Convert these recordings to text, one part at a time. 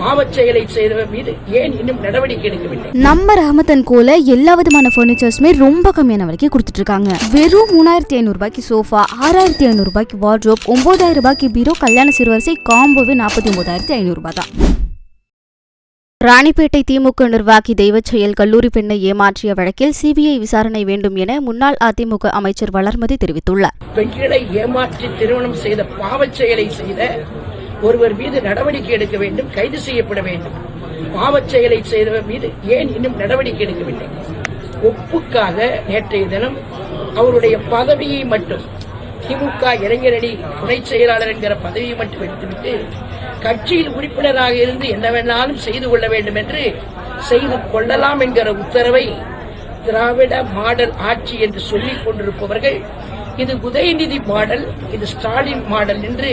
பாவச் செயலை செய்தவர் மீது ஏன் இன்னும் நடவடிக்கை எடுக்கவில்லை? நம்ம ரஹமத்தன் கோல எல்லா விதமான பர்னிச்சர்ஸுமே ரொம்ப கம்மியான விலைக்கு கொடுத்துட்டு இருக்காங்க. வெறும் 3500 ரூபாய்க்கு சோஃபா, 6500 ரூபாய்க்கு வார்ட்ரோப், 9000 ரூபாய்க்கு பீரோ, கல்யாண சிறுவரிசை காம்போவே 49,500 ரூபாய் தான். ராணிப்பேட்டை திமுக நிர்வாகி தெய்வச்செயல் கல்லூரி பெண்ணை ஏமாற்றிய வழக்கில் சிபிஐ விசாரணை வேண்டும் என முன்னாள் அதிமுக அமைச்சர் வளர்மதி தெரிவித்துள்ளார். பெண்களை ஏமாற்றி திருமணம் செய்த பாவச் செயலை செய்த ஒருவர் மீது நடவடிக்கை எடுக்க வேண்டும், கைது செய்யப்பட வேண்டும். பாவச் செயலை செய்தவர் மீது ஏன் இன்னும் நடவடிக்கை எடுக்கவில்லை? ஒப்புக்காக நேற்றைய தினம் அவருடைய பதவியை மட்டும், திமுக இளைஞரணி துணை செயலாளர் என்கிற பதவியை மட்டும் எடுத்துவிட்டு கட்சியில் உறுப்பினராக இருந்து என்ன வேணாலும் செய்து கொள்ள வேண்டும் என்று செய்து கொள்ளலாம் என்கிற உத்தரவை திராவிட மாடல் ஆட்சி என்று சொல்லிக் கொண்டிருப்பவர்கள் இது உதயநிதி மாடல், இது ஸ்டாலின் மாடல் என்று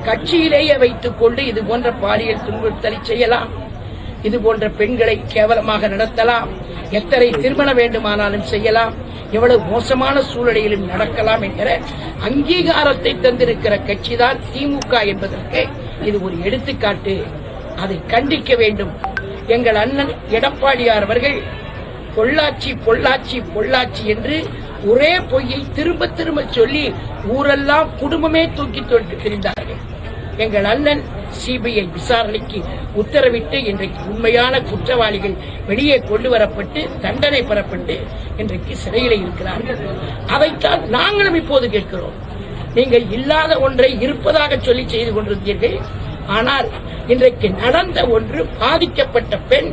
கட்சியிலேயே வைத்துக் கொண்டு இது போன்ற பாலியல் துன்புறுத்தலை செய்யலாம், இது போன்ற பெண்களை கேவலமாக நடத்தலாம், எத்தனை திருமணம் வேண்டுமானாலும் செய்யலாம், எவ்வளவு மோசமான சூழ்நிலையிலும் நடக்கலாம் என்கிற அங்கீகாரத்தை தந்திருக்கிற கட்சிதான் திமுக என்பதற்கு இது ஒரு எடுத்துக்காட்டு. அதை கண்டிக்க வேண்டும். எங்கள் அண்ணன் எடப்பாடியார் அவர்கள் பொள்ளாச்சி பொள்ளாச்சி பொள்ளாச்சி என்று ஒரே பொய்யை திரும்ப திரும்ப சொல்லி ஊரெல்லாம் குடும்பமே தூக்கி தொட்டு திரிந்தார்கள். எங்கள் அண்ணன் சிபிஐ விசாரணைக்கு உத்தரவிட்டு இன்றைக்கு உண்மையான குற்றவாளிகள் வெளியே கொண்டு வரப்பட்டு தண்டனை பெறப்பட்டு இன்றைக்கு சிறையில் இருக்கிறார்கள். அதைத்தான் நாங்களும் இப்போது கேட்கிறோம். நீங்கள் இல்லாத ஒன்றை இருப்பதாக சொல்லி செய்து கொண்டிருந்தீர்கள். ஆனால் இன்றைக்கு நடந்த ஒன்று, பாதிக்கப்பட்ட பெண்,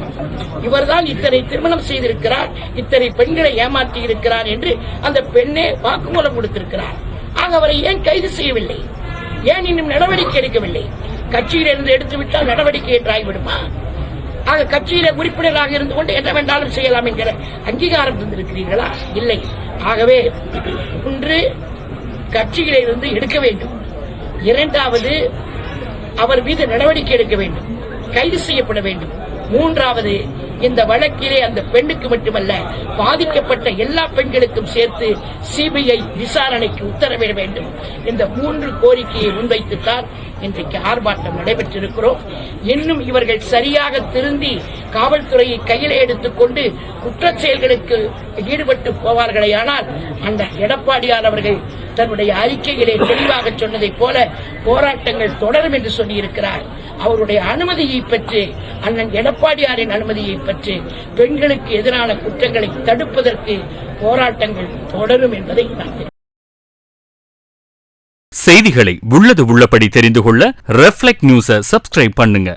இவர்தான் இத்தனை திருமணம் செய்திருக்கிறார், இத்தனை பெண்களை ஏமாற்றி இருக்கிறார் என்று அந்த பெண்ணே வாக்குமூலம் கொடுத்திருக்கிறார். ஆக அவரை ஏன் கைது செய்யவில்லை? ஏன் இன்னும் நடவடிக்கை எடுக்கவில்லை? கட்சியிலிருந்து எடுத்துவிட்டால் நடவடிக்கை என்று ஆகிவிடுமா? ஆக கட்சியில உறுப்பினராக இருந்து கொண்டு என்ன வேண்டாலும் செய்யலாம் என்கிற அங்கீகாரம் தந்திருக்கிறீர்களா? இல்லை. ஆகவே ஒன்று, கட்சியிலிருந்து எடுக்க வேண்டும். இரண்டாவது, அவர் மீது நடவடிக்கை எடுக்க வேண்டும், கைது செய்யப்பட வேண்டும். மூன்றாவது, இந்த வழக்கிலே அந்த பெண்ணுக்கு மட்டுமல்ல, பாதிக்கப்பட்ட எல்லா பெண்களுக்கும் சேர்த்து சிபிஐ விசாரணைக்கு உத்தரவிட வேண்டும். இந்த 3 கோரிக்கையை முன்வைத்துத்தான் இன்றைக்கு ஆர்ப்பாட்டம் நடைபெற்றிருக்கிறோம். இன்னும் இவர்கள் சரியாக திருந்தி காவல்துறையை கையில எடுத்துக்கொண்டு குற்றச் செயல்களுக்கு ஈடுபட்டு போவார்களேயானால் அந்த எடப்பாடியார் அவர்கள் தன்னுடைய அறிக்கையிலே தெளிவாக சொன்னதை போல போராட்டங்கள் தொடரும் என்று சொல்லியிருக்கிறார். அவருடைய அனுமதியை பெற்று, அண்ணன் எடப்பாடியாரின் அனுமதியை பெற்று பெண்களுக்கு எதிரான குற்றங்களை தடுப்பதற்கு போராட்டங்கள் தொடரும் என்பதை நான் செய்திகளை உள்ளது உள்ளபடி தெரிந்து கொள்ள ரெஃப்ளெக்ட் நியூஸை சப்ஸ்கிரைப் பண்ணுங்க.